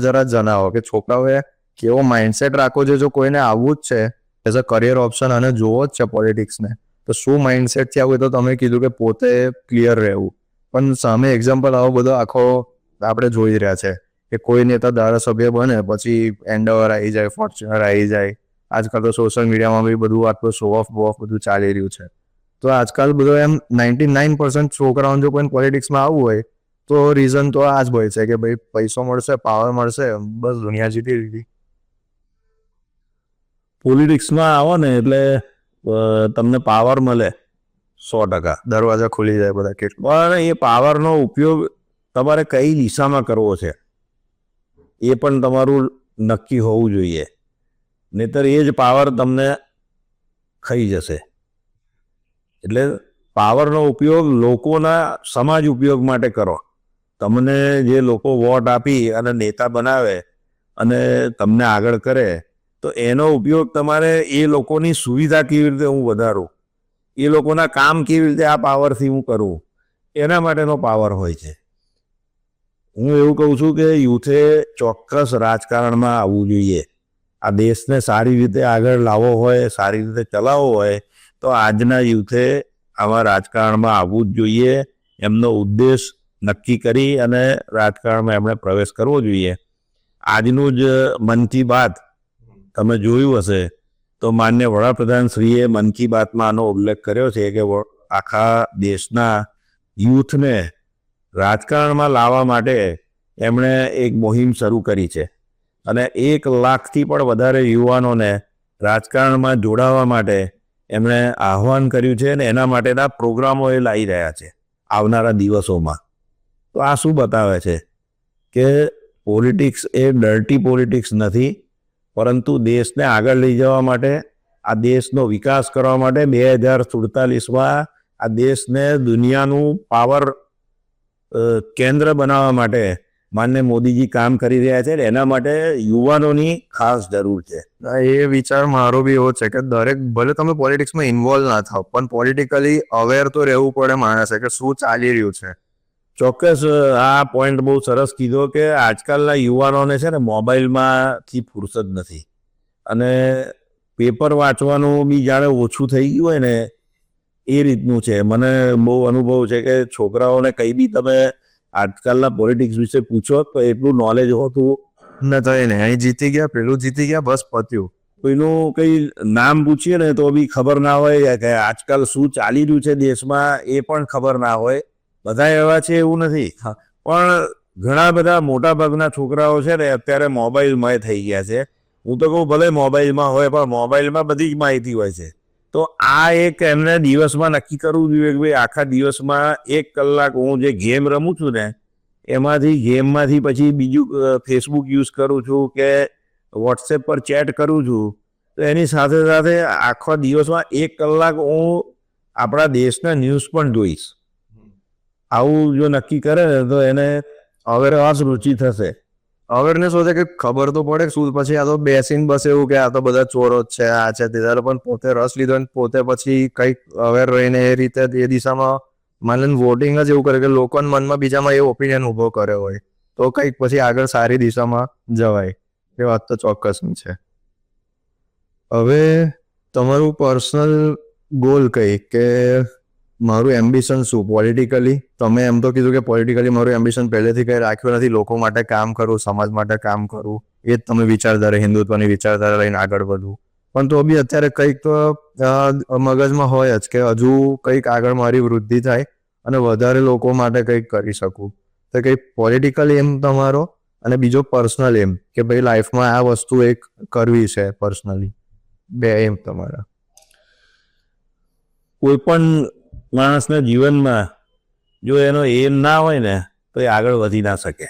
A: જરા જણાવો કે છોકરાઓએ કેવો માઇન્ડસેટ રાખવો છે. જો કોઈને આવવું જ છે એઝ અ કરિયર ઓપ્શન અને જોવો જ છે પોલિટિક્સને, તો શું માઇન્ડસેટથી આવું? તો તમે કીધું કે પોતે ક્લિયર રહેવું, પણ સામે એક્ઝામ્પલ આવો બધો આખો આપણે જોઈ રહ્યા છે કે કોઈ નેતા ધારાસભ્ય બને પછી એન્ડોવર આવી જાય, ફોર્ચ્યુનર આવી જાય. આજકાલ તો સોશિયલ મીડિયામાં બી બધું આટલું શો ઓફ બધું ચાલી રહ્યું છે. તો આજકાલ બધો એમ 99% છોકરાઓને જો કોઈને પોલિટિક્સમાં આવવું હોય તો રીઝન તો આ જ હોય છે કે ભાઈ પૈસો મળશે, પાવર મળશે, બસ દુનિયા જીતી લીધી.
B: પોલિટિક્સમાં આવો ને એટલે તમને પાવર મળે 100%,
A: દરવાજા ખુલી જાય બધા.
B: પણ એ પાવરનો ઉપયોગ તમારે કઈ દિશામાં કરવો છે એ પણ તમારું નક્કી હોવું જોઈએ. નહીંતર એ જ પાવર તમને ખાઈ જશે. એટલે પાવરનો ઉપયોગ લોકોના સમાજ ઉપયોગ માટે કરો. તમને જે લોકો વોટ આપી અને નેતા બનાવે અને તમને આગળ કરે, તો એનો ઉપયોગ તમારે એ લોકોની સુવિધા કેવી રીતે હું વધારું, એ લોકોના કામ કેવી રીતે આ પાવરથી હું કરું, એના માટેનો પાવર હોય છે. હું એવું કહું છું કે યુથે ચોક્કસ રાજકારણમાં આવવું જોઈએ. આ દેશને સારી રીતે આગળ લાવવો હોય, સારી રીતે ચલાવવો હોય તો આજના યુથે આવા રાજકારણમાં આવવું જ જોઈએ. એમનો ઉદ્દેશ નક્કી કરી અને રાજકારણમાં એમણે પ્રવેશ કરવો જોઈએ. આજનું જ મન કી બાત તમે જોયું હશે તો માન્ય વડાપ્રધાનશ્રીએ મન કી બાતમાં આનો ઉલ્લેખ કર્યો છે કે આખા દેશના યુથને રાજકારણમાં લાવવા માટે એમણે એક મુહિમ શરૂ કરી છે અને 1 લાખથી પણ વધારે યુવાનોને રાજકારણમાં જોડાવા માટે એમણે આહ્વાન કર્યું છે અને એના માટેના પ્રોગ્રામો એ લાવી રહ્યા છે આવનારા દિવસોમાં. તો આ શું બતાવે છે કે પોલિટિક્સ એ ડર્ટી પોલિટિક્સ નથી, પરંતુ દેશને આગળ લઈ જવા માટે, આ દેશનો વિકાસ કરવા માટે 2047માં આ દેશને દુનિયાનું પાવર કેન્દ્ર બનાવવા માટે માનનીય મોદીજી કામ કરી રહ્યા છે. એના માટે યુવાનોની ખાસ જરૂર છે.
A: એ વિચાર મારો બી એવો છે કે દરેક, ભલે તમે પોલિટિક્સમાં ઇન્વોલ્વ ના થાવ, પણ પોલિટિકલી અવેર તો રહેવું પડે માણસે કે શું ચાલી રહ્યું છે.
B: ચોક્કસ આ પોઈન્ટ બહુ સરસ કીધો કે આજકાલના યુવાનોને છે ને મોબાઈલમાંથી ફુરસદ નથી અને પેપર વાંચવાનું બી જાણે ઓછું થઈ ગયું હોય ને એ રીતનું છે. મને બહુ અનુભવ છે કે છોકરાઓને કંઈ બી તમે આજકાલના પોલિટિક્સ વિશે પૂછો તો એટલું નોલેજ હોતું
A: નથી ને, અહીં જીતી ગયા, પેલું જીતી ગયા, બસ પત્યું.
B: કોઈનું કંઈ નામ પૂછીએ ને તો બી ખબર ના હોય કે આજકાલ શું ચાલી રહ્યું છે દેશમાં એ પણ ખબર ના હોય. બધા એવા છે એવું નથી, પણ ઘણા બધા મોટા ભાગના છોકરાઓ છે ને અત્યારે મોબાઈલમય થઈ ગયા છે. હું તો કહું ભલે મોબાઈલમાં હોય પણ મોબાઈલમાં બધી જ માહિતી હોય છે. તો આ એક એમને દિવસમાં નક્કી કરવું જોઈએ કે ભાઈ આખા દિવસમાં 1 કલાક હું જે ગેમ રમું છું ને ગેમમાંથી પછી બીજું ફેસબુક યુઝ કરું છું કે વોટ્સએપ પર ચેટ કરું છું, તો એની સાથે સાથે આખા દિવસમાં 1 કલાક હું આપણા દેશના ન્યૂઝ પણ જોઈશ. આવું જો નક્કી કરે ને તો એને અવેરવાસ રુચિ થશે.
A: અવેરનેસ હોય કે ખબર તો પડે શું, પછી આ તો બેસીને બસ એવું કે આ તો બધા ચોરો જ છે, આ છે તે, પણ પોતે રસ લીધો ને પોતે પછી કંઈક અવેર રહીને એ રીતે એ દિશામાં માની વોટિંગ જ એવું કરે કે લોકોના મનમાં બીજામાં એ ઓપિનિયન ઊભો કર્યો હોય તો કંઈક પછી આગળ સારી દિશામાં જવાય. એ વાત તો ચોક્કસની છે. હવે તમારું પર્સનલ ગોલ કઈ કે મારું એમ્બિશન શું પોલિટિકલી? તમે એમ તો કીધું કે પોલિટિકલી મારું એમ્બિશન પહેલેથી કંઈ રાખ્યું નથી, લોકો માટે કામ કરું, સમાજ માટે કામ કરું, એ જ તમે વિચારધારા, હિન્દુત્વની વિચારધારા લઈને આગળ વધવું. પણ તો બી અત્યારે કંઈક તો મગજમાં હોય જ કે હજુ કંઈક આગળ મારી વૃદ્ધિ થાય અને વધારે લોકો માટે કંઈક કરી શકું. તો કંઈક પોલિટિકલ એમ તમારો અને બીજો પર્સનલ એમ કે ભાઈ લાઈફમાં આ વસ્તુ એક કરવી છે પર્સનલી, 2 એમ તમારા?
B: કોઈ પણ માણસના જીવનમાં જો એનો એમ ના હોય ને તો એ આગળ વધી ના શકે.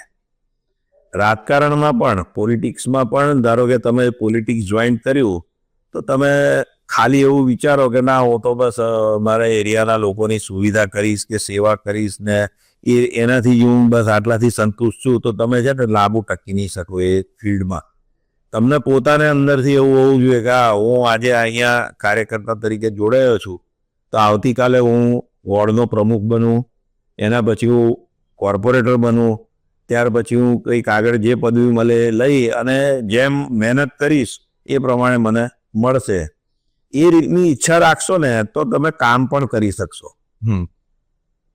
B: રાજકારણમાં પણ, પોલિટિક્સમાં પણ, ધારો કે તમે પોલિટિક્સ જોઈન કર્યું તો તમે ખાલી એવું વિચારો કે ના હું તો બસ મારા એરિયાના લોકોની સુવિધા કરીશ કે સેવા કરીશ ને એનાથી હું બસ આટલાથી સંતુષ્ટ છું, તો તમે છે ને લાંબુ ટકી નહીં શકો એ ફિલ્ડમાં. તમને પોતાને અંદરથી એવું હોવું જોઈએ કે હું આજે અહીંયા કાર્યકર્તા તરીકે જોડાયો છું તો આવતીકાલે હું વોર્ડનો પ્રમુખ બનું, એના પછી હું કોર્પોરેટર બનું, ત્યાર પછી હું કંઈક આગળ જે પદવી મળે લઈ અને જેમ મહેનત કરીશ એ પ્રમાણે મને મળશે. એ રીતની ઈચ્છા રાખશો ને તો તમે કામ પણ કરી શકશો.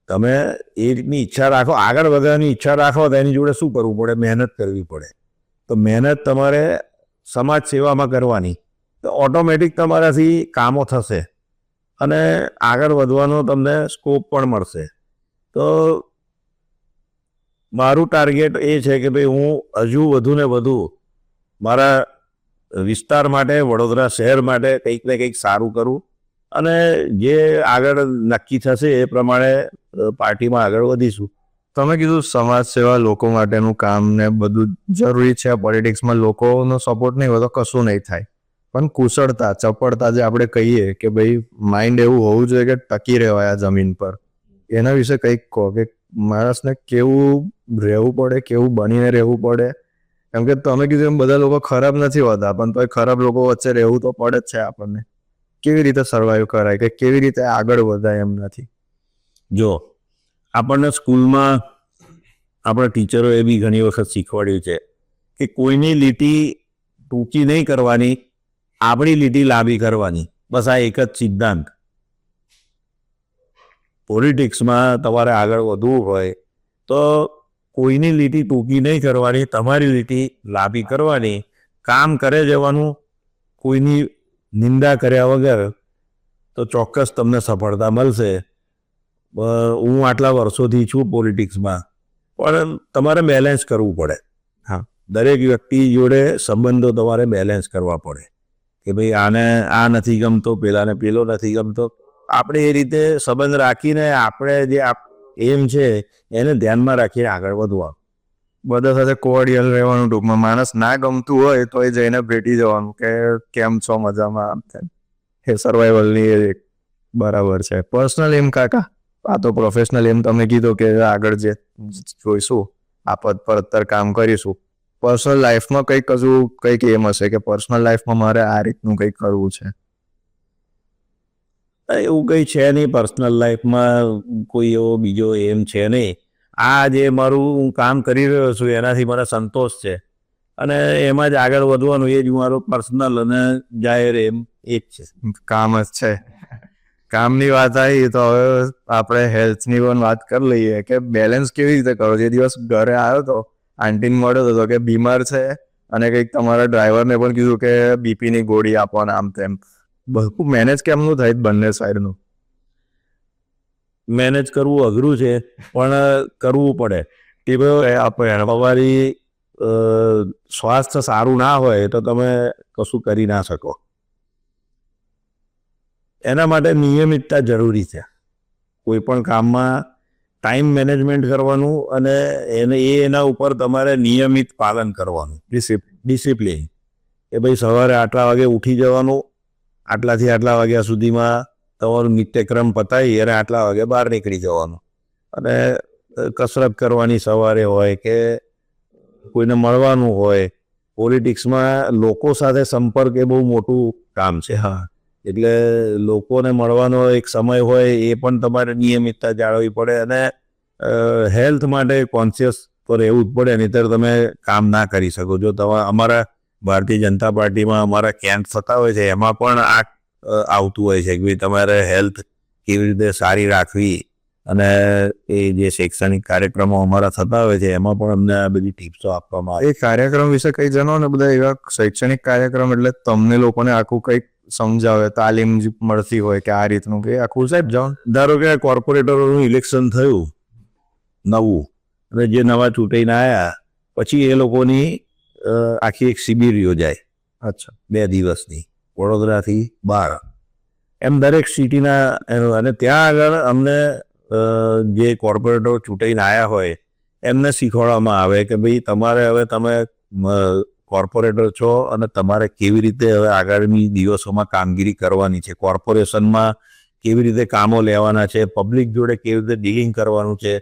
B: તમે એ રીતની ઈચ્છા રાખો, આગળ વધવાની ઈચ્છા રાખો તો એની જોડે શું કરવું પડે? મહેનત કરવી પડે. તો મહેનત તમારે સમાજ સેવામાં કરવાની તો ઓટોમેટિક તમારાથી કામો થશે અને આગળ વધવાનો તમને સ્કોપ પણ મળશે. તો મારું ટાર્ગેટ એ છે કે ભાઈ હું હજુ વધુ ને વધુ મારા વિસ્તાર માટે, વડોદરા શહેર માટે કંઈક ને કંઈક સારું કરું અને જે આગળ નક્કી થશે એ પ્રમાણે પાર્ટીમાં આગળ વધીશું.
A: તમે કીધું સમાજ સેવા, લોકો માટેનું કામ ને બધું જરૂરી છે. પોલિટિક્સમાં લોકોનો સપોર્ટ નહીં હોય તો કશું નહીં થાય, પણ કુશળતા, ચપળતા જે આપણે કહીએ કે ભાઈ માઇન્ડ એવું હોવું જોઈએ કે ટકી રહેવાય આ જમીન પર, એના વિશે કંઈક કહો કે માણસને કેવું રહેવું પડે, કેવું બનીને રહેવું પડે. કેમ કે તમે કીધું એમ બધા લોકો ખરાબ નથી હોતા, પણ તો ખરાબ લોકો વચ્ચે રહેવું તો પડે જ છે આપણને. કેવી રીતે સર્વાઈવ કરાય કે કેવી રીતે આગળ વધાય એમ નથી?
B: જો આપણને સ્કૂલમાં આપણા ટીચરોએ બી ઘણી વખત શીખવાડ્યું છે કે કોઈની લીટી ટૂંકી નહીં કરવાની, આપણી લીટી લાંબી કરવાની. બસ આ એક જ સિદ્ધાંત. પોલિટિક્સમાં તમારે આગળ વધવું હોય તો કોઈની લીટી ટૂંકી નહીં કરવાની, તમારી લીટી લાંબી કરવાની, કામ કરે જવાનું, કોઈની નિંદા કર્યા વગર, તો ચોક્કસ તમને સફળતા મળશે. હું આટલા વર્ષોથી છું પોલિટિક્સમાં, પણ તમારે બેલેન્સ કરવું પડે.
A: હા.
B: દરેક વ્યક્તિ જોડે સંબંધો તમારે બેલેન્સ કરવા પડે કે ભાઈ આને આ નથી ગમતો, પેલાને પેલો નથી ગમતો. આપણે એ રીતે સંબંધ રાખીને આપણે જે એમ છે એને ધ્યાનમાં રાખીને આગળ વધવા.
A: બધા સાથે કોર્ડિયલ રહેવાનું. ટૂંકમાં માણસ ના ગમતું હોય તો એ જઈને ભેટી જવાનું કે કેમ છો, મજામાં, આમ તેમ. એ સર્વાઈવલની એક બરાબર છે. પર્સનલ એમ કાકા, આ તો પ્રોફેશનલ એમ તમે કીધું કે આગળ જે જોઈશું આ પદ પર અત્યારે કામ કરીશું. પર્સનલ લાઈફમાં કંઈક એમ હશે કે પર્સનલ લાઈફમાં મારે આ રીતનું કંઈક કરવું છે?
B: એવું કંઈ છે નહીં. પર્સનલ લાઈફમાં કોઈ એવો બીજો એમ છે નહીં. આ જે મારું હું કામ કરી રહ્યો છું એનાથી મને સંતોષ છે અને એમાં જ આગળ વધવાનું. એ જ મારું પર્સનલ અને જાહેર એમ એક છે.
A: કામ જ છે. કામની વાત આવી તો હવે આપણે હેલ્થની પણ વાત કરી લઈએ કે બેલેન્સ કેવી રીતે કરો. જે દિવસ ઘરે આવ્યો તો આંટીને મળ્યો હતો કે બીમાર છે અને કંઈક તમારા ડ્રાઈવરને પણ કીધું કે બીપીની ગોળી આપવાના, આમ તેમ. બધું મેનેજ કેમનું થાય બંને સાઈડનું?
B: મેનેજ કરવું અઘરું છે પણ કરવું પડે. કે ભાઈ આપણે તમારી સ્વાસ્થ્ય સારું ના હોય તો તમે કશું કરી ના શકો. એના માટે નિયમિતતા જરૂરી છે. કોઈ પણ કામમાં ટાઈમ મેનેજમેન્ટ કરવાનું અને એના ઉપર તમારે નિયમિત પાલન કરવાનું. ડિસિપ્લિન કે ભાઈ સવારે આટલા વાગે ઉઠી જવાનું, આટલાથી આટલા વાગ્યા સુધીમાં તમારું નિત્યક્રમ પતાવી અને આટલા વાગે બહાર નીકળી જવાનું. અને કસરત કરવાની સવારે હોય કે કોઈને મળવાનું હોય. પોલિટિક્સમાં લોકો સાથે સંપર્ક એ બહુ મોટું કામ છે.
A: હા.
B: એટલે લોકોને મળવાનો એક સમય હોય એ પણ તમારે નિયમિતતા જાળવવી પડે અને હેલ્થ માટે કોન્શિયસ તો રહેવું જ પડે, નહીંતર તમે કામ ના કરી શકો. જો તમે અમારા ભારતીય જનતા પાર્ટીમાં અમારા કેમ્પ થતા હોય છે એમાં પણ આ આવતું હોય છે કે ભાઈ તમારે હેલ્થ કેવી રીતે સારી રાખવી. અને એ જે શૈક્ષણિક કાર્યક્રમો અમારા થતા હોય છે એમાં પણ અમને આ બધી ટિપ્સો આપવામાં આવે.
A: એ કાર્યક્રમ વિશે કંઈ જણાવો ને. બધા એવા શૈક્ષણિક કાર્યક્રમ એટલે તમને લોકોને આખું કંઈક સમજાવે, તાલીમ મળતી હોય કે આ રીતનું કે આખું સાહેબ જાઓ.
B: ધારો કે કોર્પોરેટરોનું ઇલેક્શન થયું નવું અને જે નવા ચૂંટાઈને આવ્યા પછી એ લોકોની આખી એક શિબિર યોજાય.
A: અચ્છા.
B: 2 દિવસની, વડોદરાથી 12 એમ દરેક સિટીના. અને ત્યાં આગળ અમને જે કોર્પોરેટરો ચૂંટાઈને આવ્યા હોય એમને શીખવાડવામાં આવે કે ભાઈ તમારે હવે તમે કોર્પોરેટર છો અને તમારે કેવી રીતે હવે આગામી દિવસોમાં કામગીરી કરવાની છે, કોર્પોરેશનમાં કેવી રીતે કામો લેવાના છે, પબ્લિક જોડે કેવી રીતે ડીલિંગ કરવાનું છે,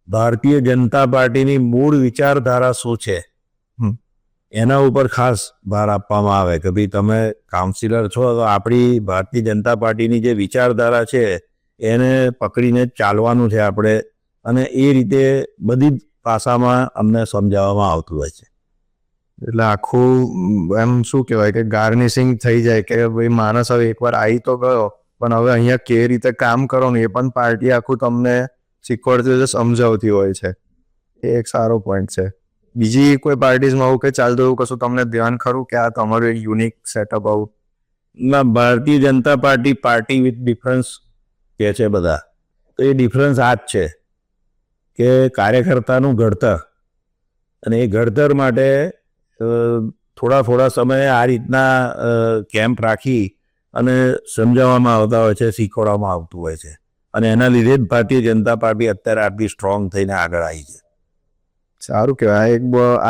B: ભારતીય જનતા પાર્ટીની મૂળ વિચારધારા શું છે એના ઉપર ખાસ ભાર આપવામાં આવે કે ભાઈ તમે કાઉન્સિલર છો તો આપણી ભારતીય જનતા પાર્ટીની જે વિચારધારા છે એને પકડીને ચાલવાનું છે આપણે. અને એ રીતે બધી જ ભાષામાં અમને સમજાવવામાં આવતું હોય છે.
A: એટલે આખું એમ શું કહેવાય કે ગાર્નિશિંગ થઈ જાય કે ભાઈ માણસ હવે એકવાર આવી તો ગયો પણ હવે અહીંયા કેવી રીતે કામ કરવાનું એ પણ પાર્ટી આખું તમને શીખવાડતી હોય છે, સમજાવતી હોય છે. એ એક સારો પોઈન્ટ છે. બીજી કોઈ પાર્ટીઝમાં આવું કંઈ ચાલતું એવું કશું તમને ધ્યાન ખરું કે આ તમારું એક યુનિક સેટઅપ આવું?
B: ના, Bharatiya Janata party with difference કહે છે બધા, તો એ ડિફરન્સ આ જ છે કે કાર્યકર્તાનું ઘડતર. અને એ ઘડતર માટે થોડા સમયે આ રીતના કેમ્પ રાખી અને સમજાવવામાં આવતા હોય છે, શીખવાડવામાં આવતું હોય છે. અને એના લીધે જ ભારતીય જનતા પાર્ટી અત્યારે આટલી સ્ટ્રોંગ થઈને આગળ આવી છે.
A: સારું કહેવાય.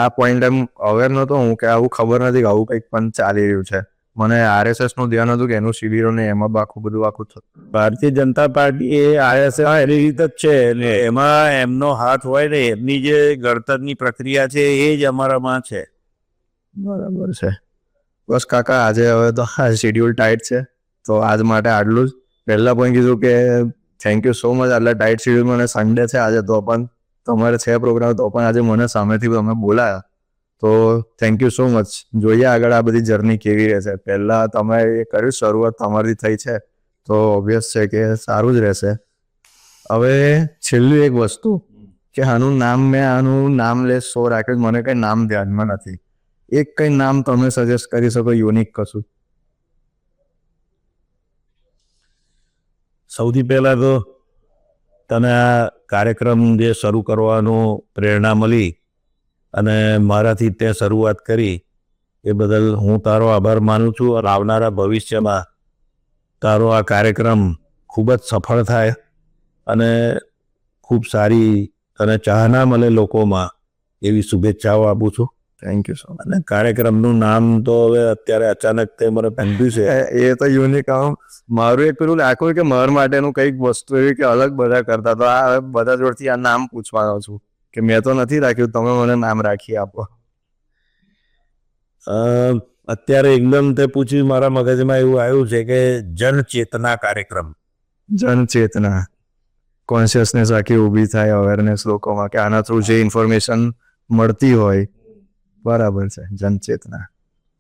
A: આ પોઈન્ટ એમ અવેર નહોતો હું કે આવું ખબર નથી કે આવું કંઈક પણ ચાલી રહ્યું છે. મને RSSનું ધ્યાન હતું કે એનું શિબિરો ને એમાં આખું થતું.
B: ભારતીય જનતા પાર્ટી એ RSS એની રીતે જ છે એટલે એમાં એમનો હાથ હોય ને એમની જે ઘડતરની પ્રક્રિયા છે એ જ અમારામાં છે.
A: બરાબર છે. બસ કાકા, આજે હવે તો આ શેડ્યુલ ટાઈટ છે તો આજ માટે આટલું જ. પહેલા પણ કીધું કે થેન્ક યુ સો મચ. આટલા ટાઈટ શેડ્યુલ મને સન્ડે છે આજે તો પણ તમારે છે પ્રોગ્રામ તો પણ આજે મને સામેથી તમે બોલાયા તો થેન્ક યુ સો મચ. જોઈએ આગળ આ બધી જર્ની કેવી રહેશે. પહેલા તમે એ કર્યું શરૂઆત તમારી થઈ છે તો ઓબ્વિયસ છે કે સારું જ રહેશે. હવે છેલ્લું એક વસ્તુ કે આનું નામ લેસ શો રાખ્યું, મને કઈ નામ ધ્યાનમાં નથી. એક કઈ નામ તમે સજેસ્ટ કરી શકો, યુનિક કશું?
B: સૌથી પહેલા તો તને આ કાર્યક્રમ જે શરૂ કરવાનું પ્રેરણા મળી અને મારાથી તે શરૂઆત કરી એ બદલ હું તારો આભાર માનું છું. અને આવનારા ભવિષ્યમાં તારો આ કાર્યક્રમ ખૂબ જ સફળ થાય અને ખૂબ સારી તને ચાહના મળે લોકોમાં, એવી શુભેચ્છાઓ આપું છું.
A: Thank you so much.
B: અને કાર્યક્રમનું નામ તો હવે અત્યારે અચાનક તે મને પંપ્યું છે.
A: એ તો યુનિક. મારું એક પેલું રાખવું કે મારા માટેનું કંઈક વસ્તુ એવી કે અલગ બધા કરતા, તો આ બધા જોડથી આ નામ પૂછવાનો છું કે મેં તો નથી રાખ્યું, તમે મને નામ રાખી આપો.
B: અત્યારે એકદમ તે પૂછ્યું, મારા મગજમાં એવું આવ્યું છે કે જનચેતના કાર્યક્રમ.
A: જનચેતના, કોન્શિયસનેસ આખી ઊભી થાય, અવેરનેસ લોકોમાં કે આના થ્રુ જે ઇન્ફોર્મેશન મળતી હોય. બરાબર છે, જનચેતના.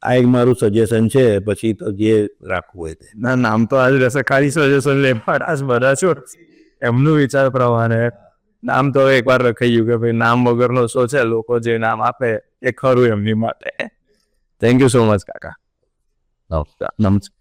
B: આ એક મારું સજેશન છે, પછી તો જે રાખવું હોય તે.
A: ના, નામ તો આજ રહેશે, ખાલી સજેશન લે પણ બધા છો એમનું વિચાર પ્રમાણે નામ તો એકવાર રખાઈ ગયું કે ભાઈ નામ વગરનો શો છે, લોકો જે નામ આપે એ ખરું એમની માટે. થેન્ક યુ સો મચ કાકા. નમસ્કાર.